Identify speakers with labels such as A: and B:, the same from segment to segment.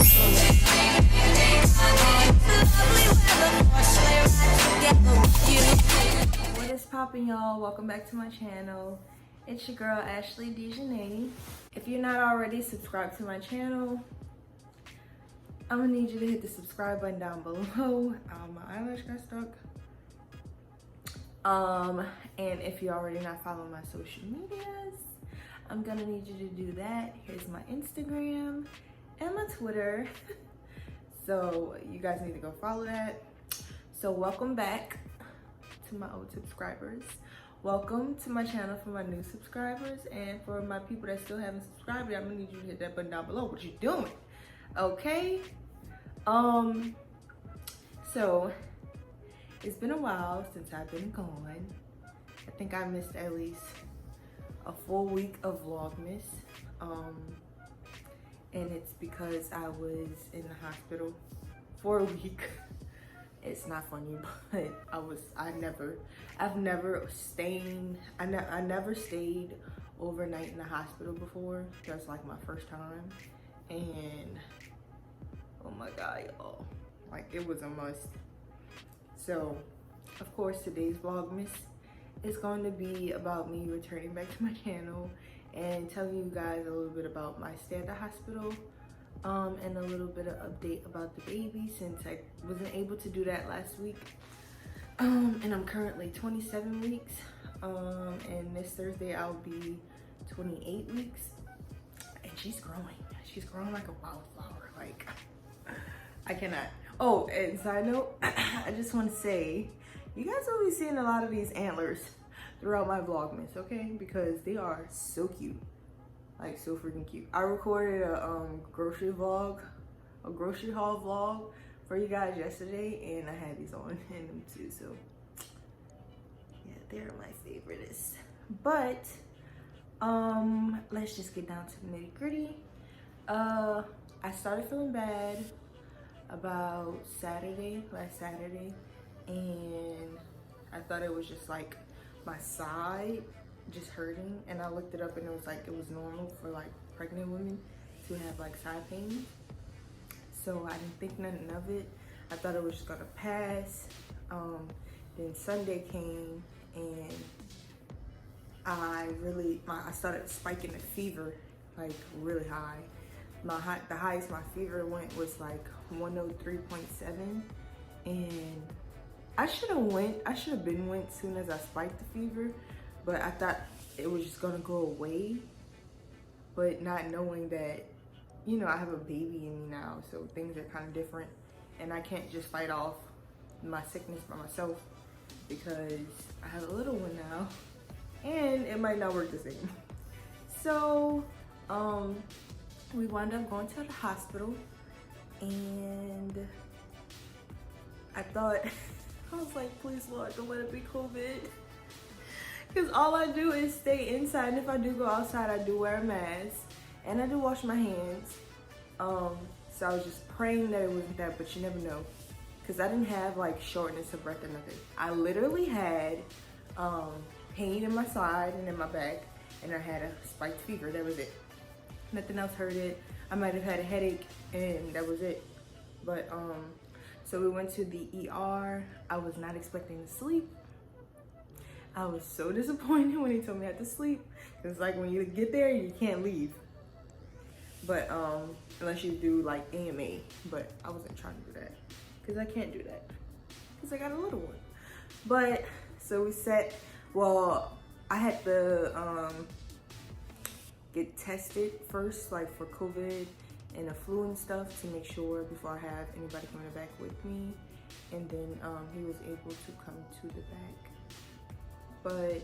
A: What is poppin', y'all? Welcome back to my channel. It's your girl Ashley Dejanay. If you're not already subscribed to my channel, I'm gonna need you to hit the subscribe button down below. My eyelash got stuck. And if you're already not following my social medias, I'm gonna need you to do that. Here's my Instagram and my Twitter. So you guys need to go follow that. So welcome back to my old subscribers. Welcome to my channel for my new subscribers, and for my people that still haven't subscribed yet, I'm gonna need you to hit that button down below. What you doing? Okay. So it's been a while since I've been gone. I think I missed at least a full week of Vlogmas. And it's because I was in the hospital for a week. It's not funny, but I've never stayed overnight in the hospital before. That's like my first time. And oh my God, y'all, like it was a must. So of course today's Vlogmas is going to be about me returning back to my channel and telling you guys a little bit about my stay at the hospital, and a little bit of update about the baby since I wasn't able to do that last week. And I'm currently 27 weeks, and this Thursday I'll be 28 weeks, and she's growing like a wildflower. Like, I cannot. Oh, and side note, I just want to say, you guys will be seeing a lot of these antlers throughout my Vlogmas, okay? Because they are so cute, like so freaking cute. I recorded a grocery haul vlog for you guys yesterday, and I had these on in them too. So yeah, they're my favorites. But let's just get down to the nitty gritty. I started feeling bad about last Saturday, and I thought it was just like my side just hurting, and I looked it up and it was like it was normal for like pregnant women to have like side pain. So I didn't think nothing of it. I thought it was just gonna pass. Then Sunday came and I started spiking the fever like really high. The highest my fever went was like 103.7, and I should have been went soon as I spiked the fever, but I thought it was just gonna go away, but not knowing that, you know, I have a baby in me now, so things are kind of different, and I can't just fight off my sickness by myself because I have a little one now, and it might not work the same. So, we wound up going to the hospital, and I thought, I was like, please Lord, don't let it be COVID. Because all I do is stay inside, and if I do go outside, I do wear a mask, and I do wash my hands. So I was just praying that it wasn't that, but you never know. Because I didn't have like shortness of breath or nothing. I literally had pain in my side and in my back, and I had a spiked fever. That was it. Nothing else hurt it. I might have had a headache, and that was it. But so we went to the ER. I was not expecting to sleep. I was so disappointed when he told me I had to sleep. It's like when you get there, you can't leave. But unless you do like AMA, but I wasn't trying to do that because I can't do that because I got a little one. But so we sat. Well, I had to get tested first, like for COVID and the flu and stuff, to make sure before I have anybody coming back with me. And then he was able to come to the back. But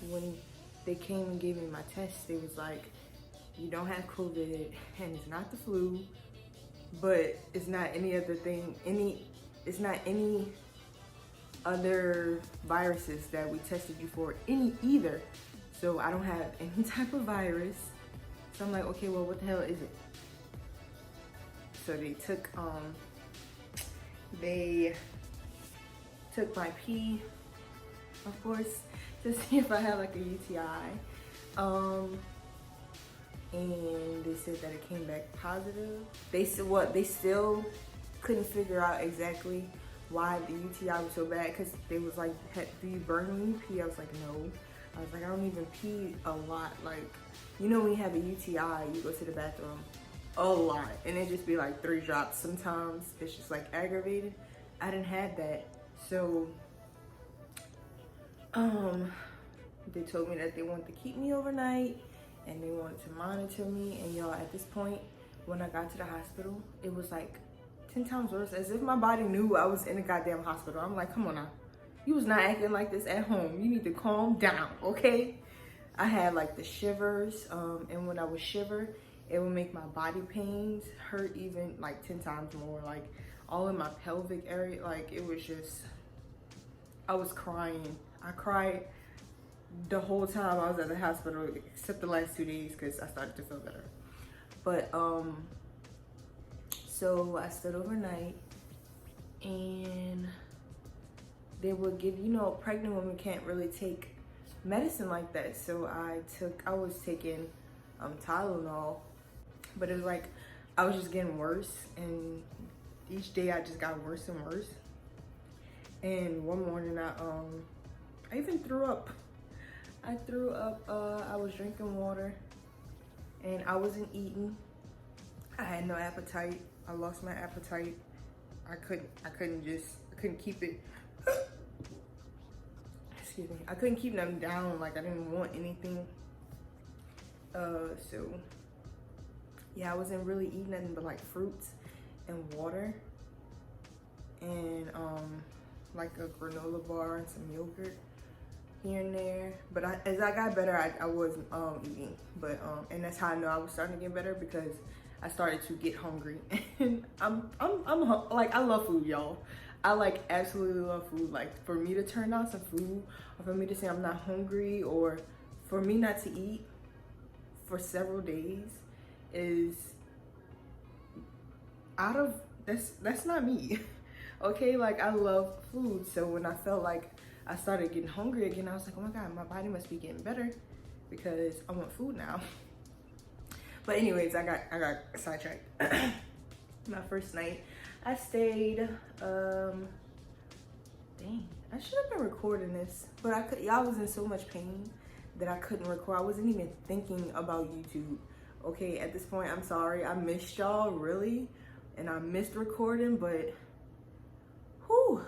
A: when they came and gave me my test, it was like, you don't have COVID, and it's not the flu, but it's not any other thing, it's not any other viruses that we tested you for either. So I don't have any type of virus. So I'm like, okay, well, what the hell is it? So they took my pee, of course, to see if I had like a UTI. and they said that it came back positive. They said they still couldn't figure out exactly why the UTI was so bad, because they was like, do you burn when you pee? I was like, no. I was like, I don't even pee a lot. Like, you know when you have a UTI, you go to the bathroom a lot, and it just be like 3 drops. Sometimes it's just like aggravated. I didn't have that. So, they told me that they wanted to keep me overnight, and they wanted to monitor me. And y'all, at this point, when I got to the hospital, it was like 10 times worse, as if my body knew I was in a goddamn hospital. I'm like, come on now. You was not acting like this at home. You need to calm down, okay? I had like the shivers, and when I would shiver, it would make my body pains hurt even like 10 times more. Like all in my pelvic area, like it was just, I was crying. I cried the whole time I was at the hospital, except the last 2 days, because I started to feel better. But so I stood overnight, and they would give, you know, pregnant women can't really take medicine like that. So I was taking Tylenol, but it was like I was just getting worse, and each day I just got worse and worse. And one morning I even threw up. I threw up. I was drinking water, and I wasn't eating. I had no appetite. I lost my appetite. I couldn't keep it. Excuse me. I couldn't keep them down. Like I didn't want anything. So yeah, I wasn't really eating nothing but like fruits and water, and like a granola bar and some yogurt here and there. But as I got better, I was eating. But and that's how I know I was starting to get better, because I started to get hungry. And I'm like, I love food, y'all. I like absolutely love food. Like for me to turn down some food, or for me to say I'm not hungry, or for me not to eat for several days is out of, that's not me. Okay, like I love food. So when I felt like I started getting hungry again, I was like, oh my God, my body must be getting better, because I want food now. But anyways, I got sidetracked. My first night, I stayed, dang, I should have been recording this, but y'all was in so much pain that I couldn't record. I wasn't even thinking about YouTube. Okay, at this point, I'm sorry. I missed y'all, really, and I missed recording, but whew,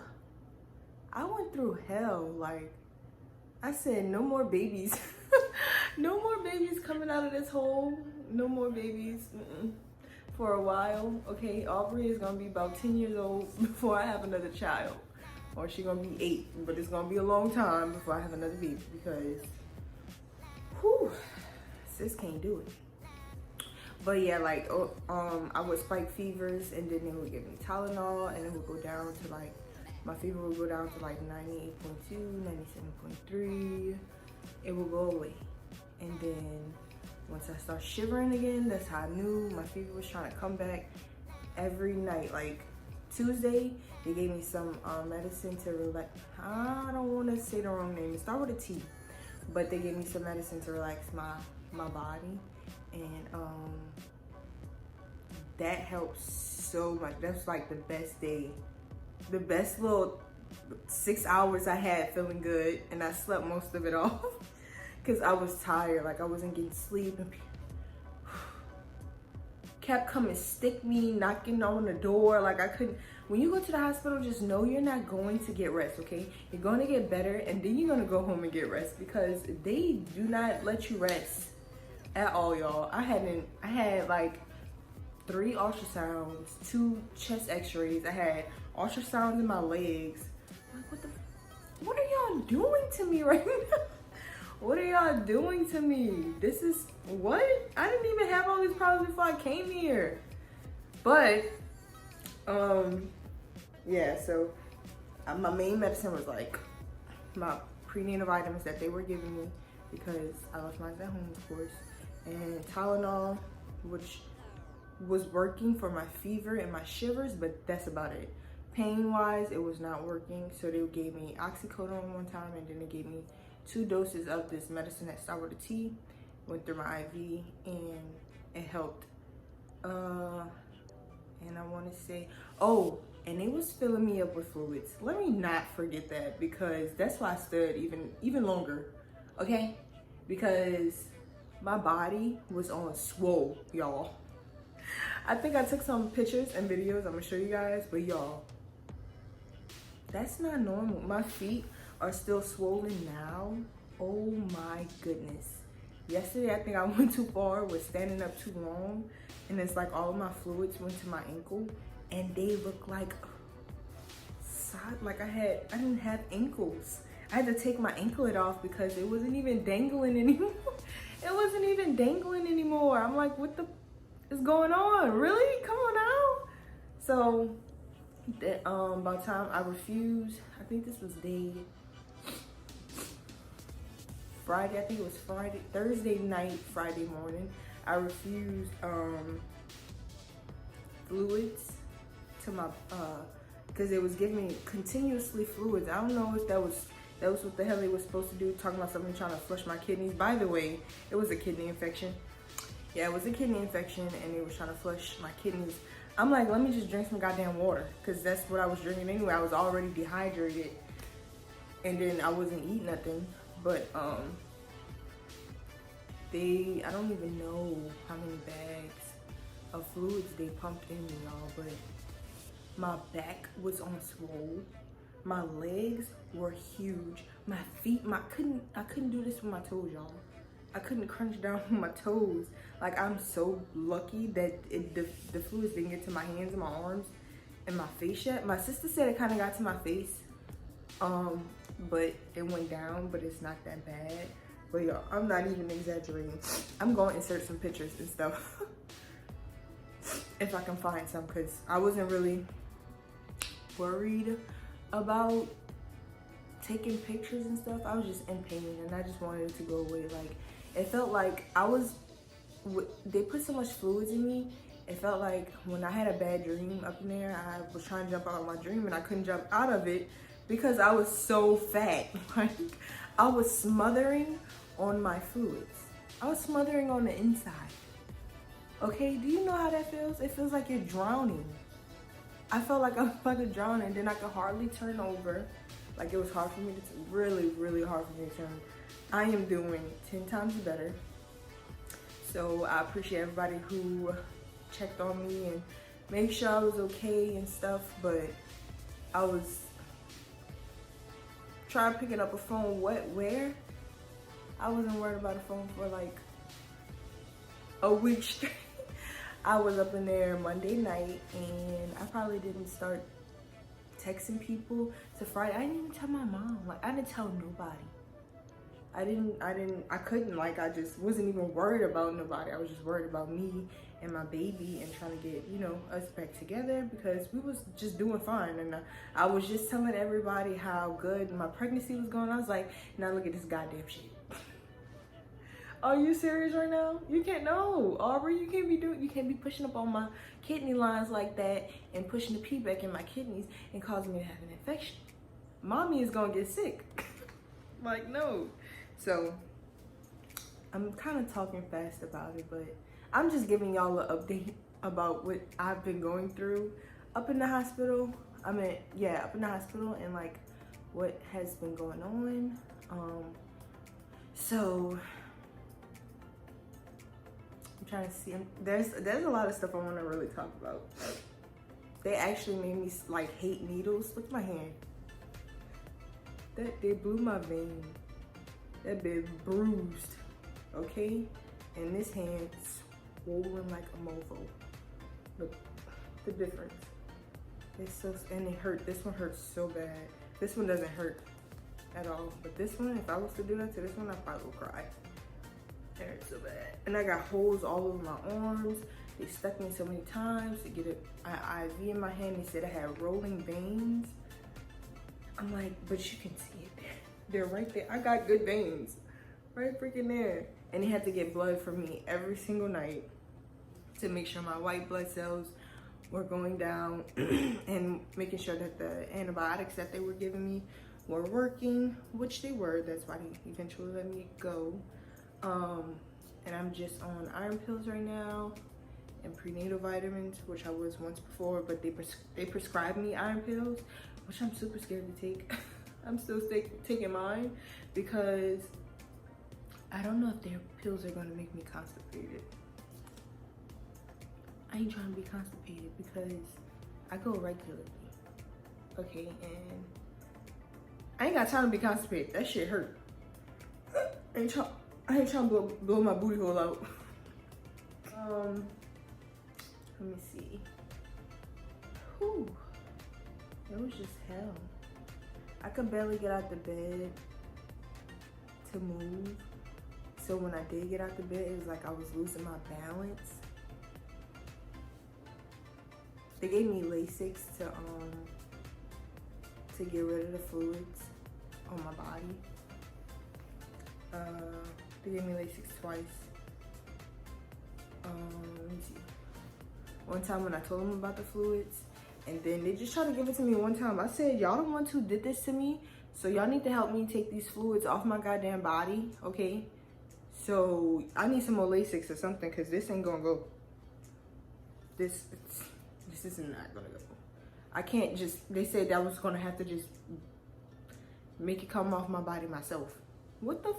A: I went through hell. Like I said, no more babies. No more babies coming out of this hole. No more babies for a while. Okay, Aubrey is gonna be about 10 years old before I have another child, or she's gonna be 8, but it's gonna be a long time before I have another baby, because whew, sis can't do it. But yeah, like I would spike fevers, and then they would give me Tylenol, and it would go down to like, my fever would go down to like 98.2, 97.3. It will go away. And then once I start shivering again, that's how I knew my fever was trying to come back every night. Like Tuesday, they gave me some medicine to relax. I don't want to say the wrong name. It starts with a T. But they gave me some medicine to relax my body. And that helps so much. That's like the best day. The best little 6 hours I had feeling good, and I slept most of it off because I was tired. Like I wasn't getting sleep, and kept coming stick me, knocking on the door. Like I couldn't. When you go to the hospital, just know you're not going to get rest, okay? You're going to get better, and then you're going to go home and get rest, because they do not let you rest at all, y'all. I had like 3 ultrasounds, 2 chest x-rays. I had ultrasounds in my legs. Like, what are y'all doing to me right now? What are y'all doing to me? This is, what? I didn't even have all these problems before I came here. But, yeah, so my main medicine was like my prenatal vitamins that they were giving me, because I left mine at home, of course, and Tylenol, which was working for my fever and my shivers, but that's about it. Pain-wise, it was not working, so they gave me oxycodone one time, and then they gave me 2 doses of this medicine that started with a T, went through my IV, and it helped. And I want to say, oh, and they was filling me up with fluids. Let me not forget that, because that's why I stood even longer, okay? Because my body was on swole, y'all. I think I took some pictures and videos. I'm gonna show you guys, but y'all, that's not normal. My feet are still swollen now. Oh my goodness. Yesterday, I think I went too far with standing up too long, and it's like all of my fluids went to my ankle, and they look like I didn't have ankles. I had to take my anklet off because it wasn't even dangling anymore. It wasn't even dangling anymore. I'm like, what the is going on? Really? Come on now. So by the time I refused, I think this was Friday, I think it was Thursday night, Friday morning, I refused fluids to my, because it was giving me continuously fluids. I don't know if that was what the hell they were supposed to do, talking about something trying to flush my kidneys. By the way, it was a kidney infection. Yeah, it was a kidney infection, and they were trying to flush my kidneys. I'm like, let me just drink some goddamn water, because that's what I was drinking anyway. I was already dehydrated, and then I wasn't eating nothing. But I don't even know how many bags of fluids they pumped in me, y'all, but my back was on swole. My legs were huge. My feet, I couldn't do this with my toes, y'all. I couldn't crunch down with my toes. Like, I'm so lucky that the fluids didn't get to my hands and my arms and my face yet. My sister said it kind of got to my face, but it went down, but it's not that bad. But y'all, I'm not even exaggerating. I'm going to insert some pictures and stuff if I can find some, because I wasn't really worried about taking pictures and stuff. I was just in pain, and I just wanted it to go away. Like, it felt like they put so much fluids in me. It felt like when I had a bad dream up in there, I was trying to jump out of my dream, and I couldn't jump out of it because I was so fat. Like, I was smothering on my fluids. I was smothering on the inside. Okay, do you know how that feels? It feels like you're drowning. I felt like I was about to drown, and then I could hardly turn over. Like, it was hard for me to, really, really hard for me to turn. I am doing 10 times better. So I appreciate everybody who checked on me and made sure I was okay and stuff, but I was trying picking up a phone, where? I wasn't worried about a phone for like a week straight. I was up in there Monday night, and I probably didn't start texting people to Friday. I didn't even tell my mom. Like, I didn't tell nobody. I couldn't, like, I just wasn't even worried about nobody. I was just worried about me and my baby and trying to get, you know, us back together, because we was just doing fine. And I was just telling everybody how good my pregnancy was going. I was like, now look at this goddamn shit. Are you serious right now? You can't, no, Aubrey, you can't be pushing up on my kidney lines like that and pushing the pee back in my kidneys and causing me to have an infection. Mommy is gonna get sick. Like, no. So I'm kind of talking fast about it, but I'm just giving y'all an update about what I've been going through up in the hospital. Up in the hospital, and like what has been going on. So I'm trying to see. There's a lot of stuff I want to really talk about. They actually made me like hate needles. Look at my hand. They blew my vein. That bit bruised, okay? And this hand swollen like a mofo. Look, the difference. It's so, and it hurt. This one hurts so bad. This one doesn't hurt at all. But this one, if I was to do that to this one, I probably would cry. It hurts so bad. And I got holes all over my arms. They stuck me so many times to get an IV in my hand. They said I had rolling veins. I'm like, but you can see it. They're right there. I got good veins. Right freaking there. And they had to get blood from me every single night to make sure my white blood cells were going down and making sure that the antibiotics that they were giving me were working, which they were. That's why they eventually let me go. and I'm just on iron pills right now and prenatal vitamins, which I was once before, but they prescribed me iron pills, which I'm super scared to take. I'm still taking mine because I don't know if their pills are gonna make me constipated. I ain't trying to be constipated because I go regularly, okay, and I ain't got time to be constipated. That shit hurt. I ain't trying to blow my booty hole out. Let me see. Whew. It was just hell. I could barely get out the bed to move. So when I did get out the bed, it was like I was losing my balance. They gave me Lasix to get rid of the fluids on my body. They gave me Lasix twice. Let me see. One time when I told them about the fluids, and then they just tried to give it to me one time. I said, y'all the ones who did this to me, so y'all need to help me take these fluids off my goddamn body, okay? So I need some more Lasix or something, because this ain't gonna go. This is not gonna go. I can't just, they said that I was gonna have to just make it come off my body myself. What the?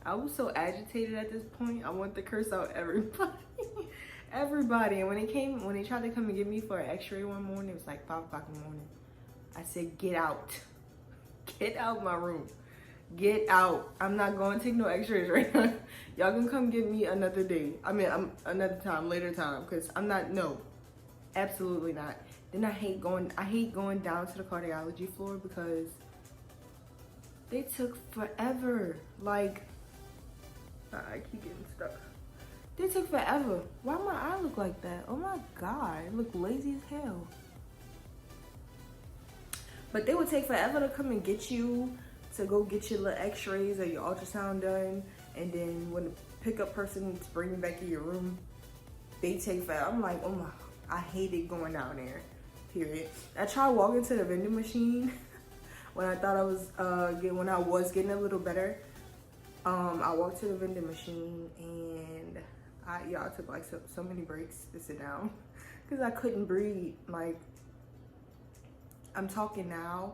A: I was so agitated at this point. I wanted to curse out everybody. Everybody. And when they tried to come and get me for an x-ray one morning, it was like 5 o'clock in the morning. I said, get out. Get out my room. Get out. I'm not going to take no x-rays right now. Y'all can come get me another day. I mean, another time, later time. Because I'm not, no. Absolutely not. Then I hate going down to the cardiology floor because they took forever. Like, I keep getting stuck. They took forever. Why my eye look like that? Oh my God, I look lazy as hell. But they would take forever to come and get you, to go get your little x-rays or your ultrasound done. And then when the pickup person is bringing back in your room, they take forever. I'm like, oh my, I hated going down there, period. I tried walking to the vending machine when I thought I was, when I was getting a little better. I walked to the vending machine and I took like so many breaks to sit down because I couldn't breathe. Like, I'm talking now,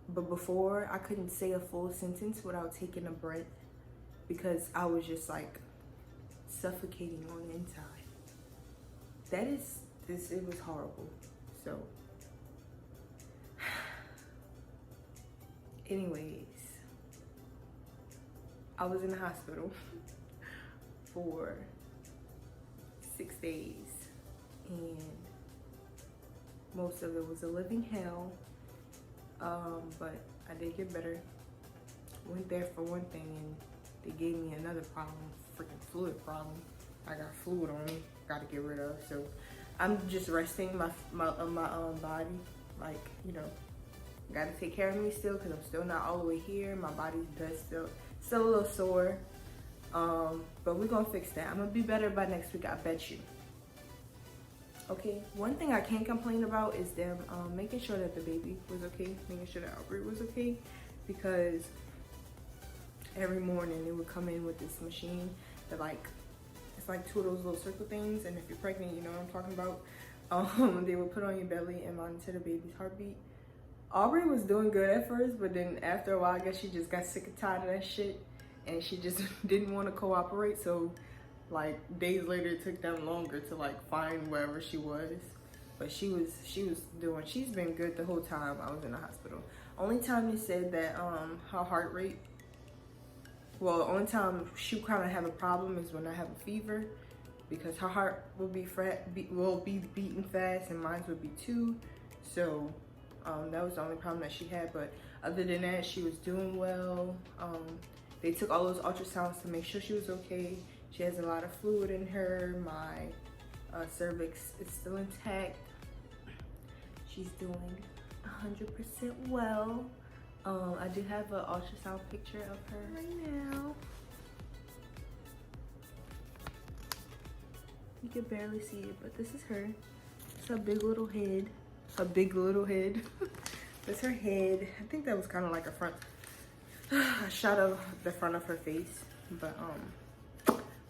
A: but before I couldn't say a full sentence without taking a breath because I was just like suffocating on the inside. It was horrible. So anyways, I was in the hospital for 6 days and most of it was a living hell, but I did get better. Went there for one thing and they gave me another problem, freaking fluid problem. I got fluid on me, got to get rid of. So I'm just resting my body, like, you know, got to take care of me still because I'm still not all the way here. My body does still a little sore, but we're gonna fix that. I'm gonna be better by next week, I bet you. Okay, one thing I can't complain about is them making sure that the baby was okay, making sure that Albert was okay, because every morning they would come in with this machine that it's like 2 of those little circle things, and if you're pregnant, you know what I'm talking about. They would put on your belly and monitor the baby's heartbeat. Aubrey was doing good at first, but then after a while, I guess she just got sick and tired of that shit, and she just didn't want to cooperate. So, like, days later, it took them longer to like find wherever she was. But she's been good the whole time I was in the hospital. Only time they said that her heart rate, well, the only time she kind of have a problem is when I have a fever, because her heart will be beating fast and mine would be too. So that was the only problem that she had, but other than that, she was doing well. They took all those ultrasounds to make sure she was okay. She has a lot of fluid in her. My cervix is still intact. She's doing 100% well. I do have an ultrasound picture of her right now. You can barely see it, but this is her. It's her big little head. Her big little head. That's her head. I think that was kind of like a front a shot of the front of her face. But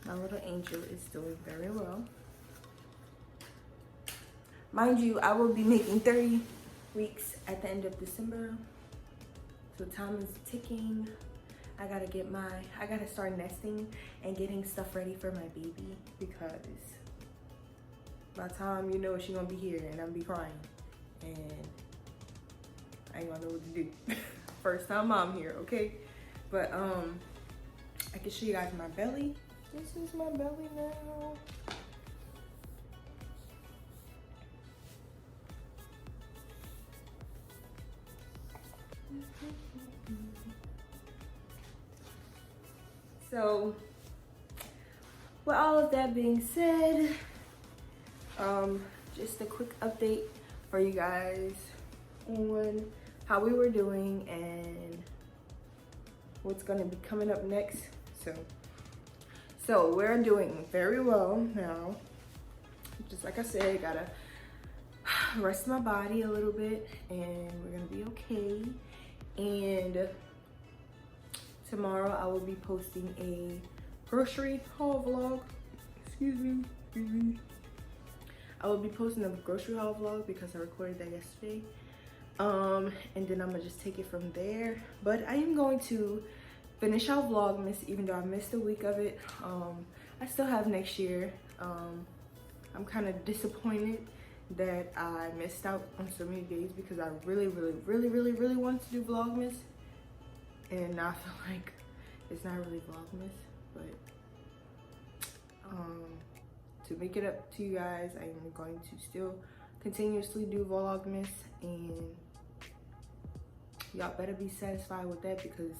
A: my little angel is doing very well. Mind you, I will be making 30 weeks at the end of December. So time is ticking. I gotta start nesting and getting stuff ready for my baby, because by the time you know she's gonna be here and I'm be crying and I ain't gonna know what to do. First time mom here, okay? But I can show you guys my belly. This is my belly now. So with all of that being said, just a quick update for you guys on how we were doing and what's going to be coming up next. So we're doing very well now. Just like I said, gotta rest my body a little bit and we're gonna be okay. And tomorrow I will be posting a grocery haul vlog. Excuse me. I will be posting a grocery haul vlog because I recorded that yesterday. And then I'm gonna just take it from there. But I am going to finish out Vlogmas, even though I missed a week of it. I still have next year. I'm kind of disappointed that I missed out on so many days because I really wanted to do Vlogmas. And now I feel like it's not really Vlogmas, but to make it up to you guys, I am going to still continuously do Vlogmas, and y'all better be satisfied with that because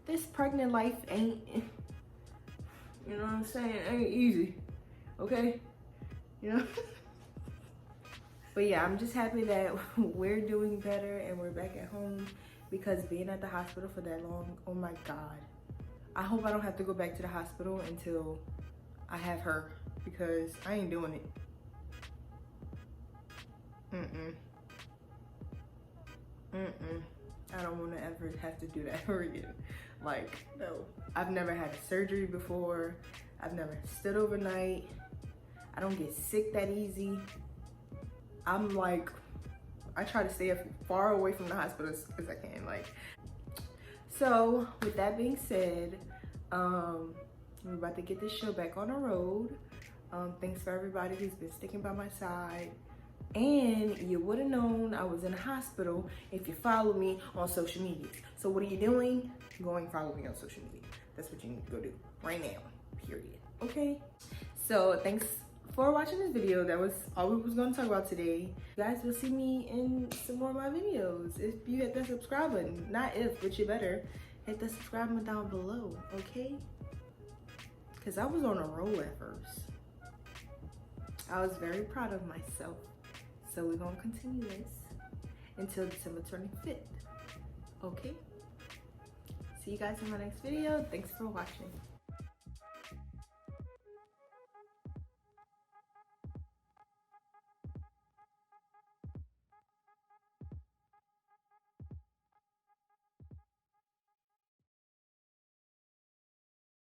A: this pregnant life ain't, you know what I'm saying, ain't easy, okay? You know? But yeah, I'm just happy that we're doing better and we're back at home, because being at the hospital for that long, oh my God. I hope I don't have to go back to the hospital until I have her, because I ain't doing it. I don't want to ever have to do that ever again. Like, no. I've never had a surgery before. I've never stood overnight. I don't get sick that easy. I'm like, I try to stay as far away from the hospital as I can. Like, so with that being said, we're about to get this show back on the road. Thanks for everybody who's been sticking by my side. And you would have known I was in the hospital if you follow me on social media. So what are you doing? Go and follow me on social media. That's what you need to go do right now, period. Okay? So thanks for watching this video. That was all we was going to talk about today. You guys will see me in some more of my videos if you hit that subscribe button. Not if, but you better hit the subscribe button down below, okay? Because I was on a roll at first. I was very proud of myself. So we're going to continue this until December 25th, okay? See you guys in my next video. Thanks for watching.